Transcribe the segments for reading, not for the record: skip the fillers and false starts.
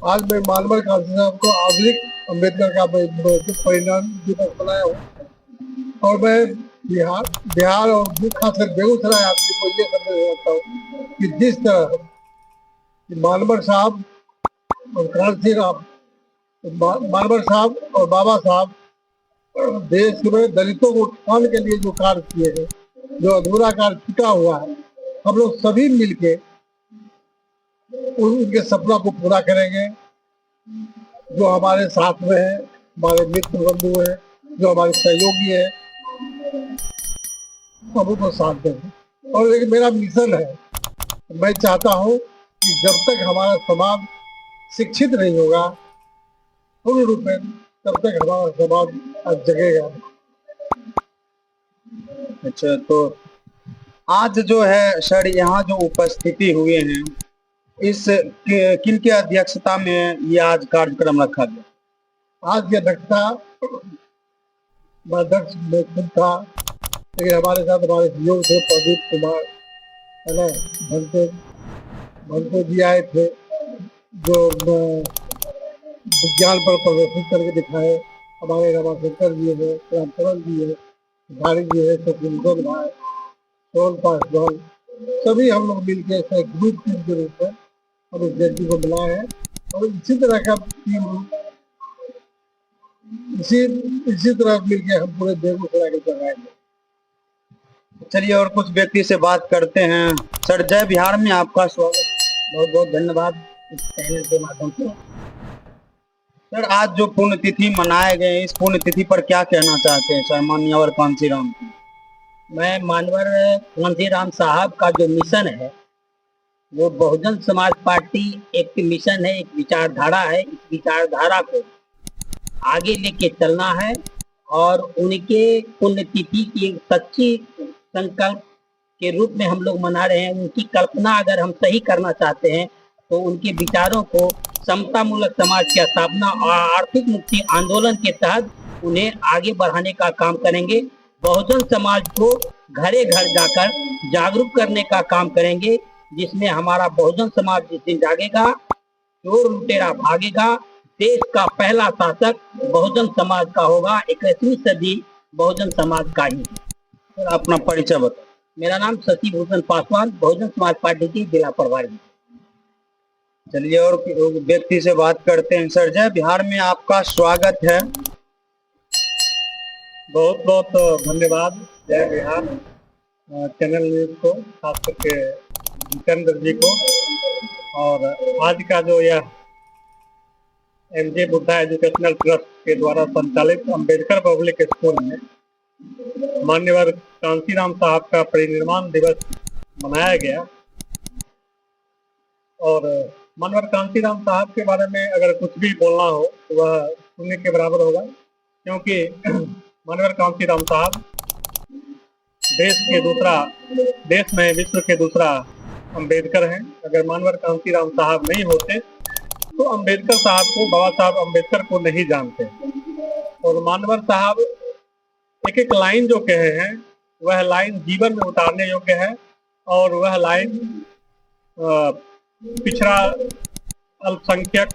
आज मैं मानवर काशी साहब को आधुनिक अम्बेडकर का मैं परिणाम दिवस बनाया हूँ। और मैं बिहार बिहार और खासकर बेगूसराय आदमी को ये संदेश देता हूँ कि जिस तरह मानवर साहब और कांसी राम मानवर साहब और बाबा साहब देश में दलितों को उत्थान के लिए जो कार्य किए हैं, जो अधूरा कार्य छूटा हुआ है, हम लोग सभी मिलके उनके सपना को पूरा करेंगे। जो हमारे साथ में है, हमारे मित्र बंधु है, जो हमारे सहयोगी है, हम उनको साथ देंगे। और एक मेरा मिशन है, मैं चाहता हूँ कि जब तक हमारा समाज शिक्षित नहीं होगा पूर्ण रूप में, तब तक हमारा समाज जगेगा। अच्छा, तो आज जो है सर यहाँ जो उपस्थिति हुए हैं, इस किन की अध्यक्षता में ये आज कार्यक्रम रखा गया? आज की अध्यक्षता अध्यक्ष में खुद था, लेकिन हमारे साथ हमारे सहयोग थे प्रदीप कुमार, है ना, भंते जी आए थे, जो विज्ञान पर प्रदर्शित करके दिखाए। हमारे रमाशंकर जी है, रामचरण जी है, भारी जी है, शत्रुघ्न भाई, सोन पासवान, सभी हम लोग मिलकर एक ग्रुप टीम के रूप में हम इस जयंती को बुलाए हैं। और इसी तरह का टीम इसी तरह मिलकर हम पूरे बेगूसराय को चलाएंगे। चलिए और कुछ व्यक्ति से बात करते हैं। सर, जय बिहार में आपका स्वागत। बहुत बहुत धन्यवाद इस चैनल के माध्यम से। सर, आज जो पुण्यतिथि मनाए गए, इस पुण्यतिथि पर क्या कहना चाहते हैं सर माननीय कांसी राम? मैं मानवर कांसी राम साहब का जो मिशन है, वो बहुजन समाज पार्टी एक मिशन है, एक विचारधारा है। इस विचारधारा को आगे लेके चलना है और उनके पुण्यतिथि की सच्ची संकल्प के रूप में हम लोग मना रहे हैं। उनकी कल्पना अगर हम सही करना चाहते हैं तो उनके विचारों को समता मूलक समाज की स्थापना और आर्थिक मुक्ति आंदोलन के तहत उन्हें आगे बढ़ाने का काम करेंगे। बहुजन समाज को घरे घर जाकर जागरूक करने का काम करेंगे, जिसमें हमारा बहुजन समाज जिस दिन जागेगा, चोर लुटेरा भागेगा। देश का पहला शासक बहुजन समाज का होगा। 21वीं सदी बहुजन समाज का ही। सर, अपना परिचय बताओ। मेरा नाम शशि भूषण पासवान, बहुजन समाज पार्टी की जिला प्रभारी। चलिए और व्यक्ति से बात करते हैं। सर, जय बिहार में आपका स्वागत है। बहुत बहुत धन्यवाद जय बिहार चैनल न्यूज को, खास करके जितेंद्र जी को। और आज का जो यह एमजे बुद्धा एजुकेशनल ट्रस्ट के द्वारा संचालित अम्बेडकर पब्लिक स्कूल में मान्यवर कांसी राम साहब का परिनिर्वाण दिवस मनाया गया। और मानवर कांसी राम साहब के बारे में अगर कुछ भी बोलना हो तो वह सुनने के बराबर होगा, क्योंकि मानवर कांसी राम साहब देश में विश्व के दूसरा अम्बेडकर हैं। अगर मानवर कांसी राम साहब नहीं होते तो अम्बेडकर साहब को, बाबा साहब अम्बेडकर को नहीं जानते। और मानवर साहब एक एक लाइन जो कहे हैं, वह लाइन जीवन में उतारने योग्य है। और वह लाइन पिछड़ा अल्पसंख्यक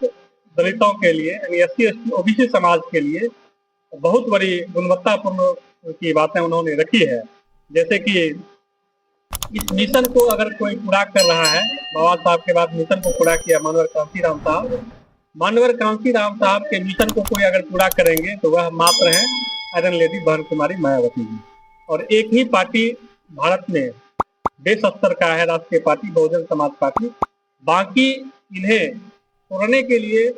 दलितों के लिए, यानी SC ST OBC समाज के लिए बहुत बड़ी गुणवत्तापूर्ण की बातें उन्होंने रखी है। जैसे कि इस मिशन को अगर कोई पूरा कर रहा है, बाबा साहब के बाद मिशन को पूरा किया मानवर कांसी राम साहब। मानवर कांसी राम साहब के मिशन को कोई अगर पूरा करेंगे तो वह मात्र है आयरन लेडी बहन कुमारी मायावती जी। और एक ही पार्टी भारत में देश स्तर का है, राष्ट्रीय पार्टी बहुजन समाज पार्टी। बाकी इन्हें तोड़ने के लिए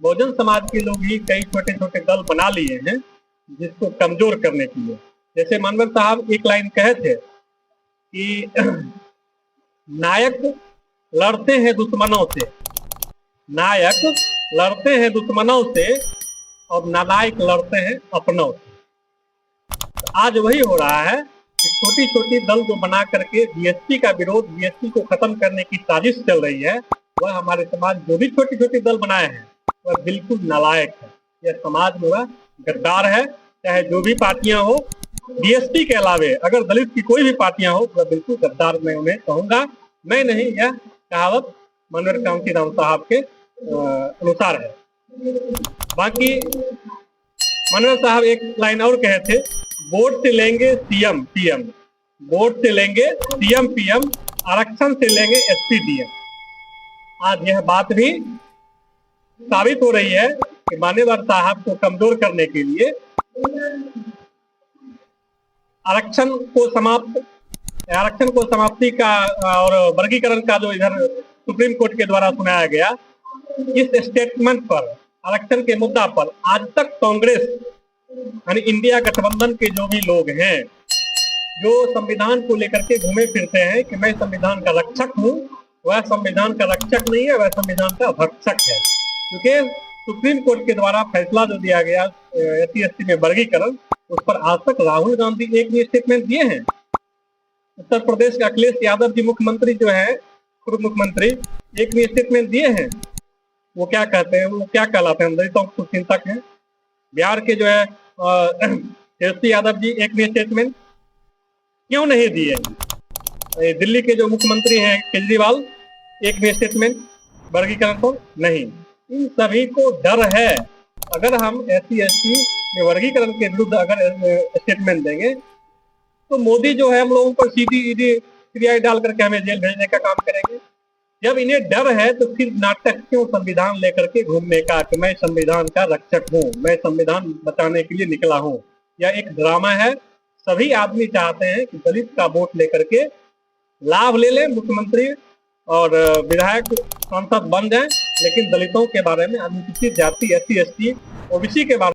बहुजन समाज के लोग ही कई छोटे छोटे दल बना लिए हैं, जिसको कमजोर करने के लिए। जैसे मानवर साहब एक लाइन कहे थे कि नायक लड़ते हैं दुश्मनों से, नायक लड़ते हैं दुश्मनों से और नालायक लड़ते हैं अपनों से। आज वही हो रहा है कि छोटी छोटी दल जो बना करके BSP का विरोध, BSP को खत्म करने की साजिश चल रही है। वह हमारे समाज जो भी छोटी छोटी दल बनाए हैं वह बिल्कुल नालायक है। यह समाज में वह गद्दार है। चाहे जो भी पार्टियां हो, BSP के अलावे अगर दलित की कोई भी पार्टियां हो तो वह बिल्कुल गद्दार मैं उन्हें कहूंगा। मैं नहीं, यह कहावत मानवर कांसी राम साहब के अनुसार है। बाकी मनोहर साहब एक लाइन और कहे थे, वोट से लेंगे सीएम पीएम, वोट से लेंगे सीएम पीएम, आरक्षण से लेंगे एसपी डीएम। आज यह बात भी साबित हो रही है कि मान्यवर साहब को कमजोर करने के लिए आरक्षण को समाप्ति का और वर्गीकरण का जो इधर सुप्रीम कोर्ट के द्वारा सुनाया गया, इस स्टेटमेंट पर, आरक्षण के मुद्दा पर आज तक कांग्रेस यानी इंडिया गठबंधन के जो भी लोग हैं, जो संविधान को लेकर के घूमे फिरते हैं कि मैं संविधान का रक्षक हूँ, वह संविधान का रक्षक नहीं है, वह संविधान का भक्षक है। क्योंकि सुप्रीम कोर्ट के द्वारा फैसला जो दिया गया SC/ST में वर्गीकरण, उस पर आज तक राहुल गांधी एक भी स्टेटमेंट दिए हैं। उत्तर प्रदेश के अखिलेश यादव जी मुख्यमंत्री जो है, पूर्व मुख्यमंत्री, एक भी स्टेटमेंट दिए हैं। वो क्या कहते हैं, वो क्या कहलाते हैं, दलितों को चिंतक हैं। बिहार के जो है तेजस्वी यादव जी एक भी स्टेटमेंट क्यों नहीं दिए। दिल्ली के जो मुख्यमंत्री हैं केजरीवाल, एक भी स्टेटमेंट वर्गीकरण पर नहीं। इन सभी को डर है, अगर हम SC/ST में वर्गीकरण के विरुद्ध अगर स्टेटमेंट देंगे तो मोदी जो है हम लोगों पर सीधी CBI डाल करके हमें जेल भेजने का काम करेंगे। जब इन्हें डर है तो फिर नाटक क्यों संविधान लेकर के घूमने का कि मैं संविधान का रक्षक हूँ, मैं संविधान बचाने के लिए निकला हूँ। यह एक ड्रामा है। सभी आदमी चाहते हैं कि दलित का वोट लेकर के लाभ ले लें, मुख्यमंत्री और विधायक सांसद बन जाएं, लेकिन दलितों के बारे में, अनुसूचित जाति SC/ST OBC के बारे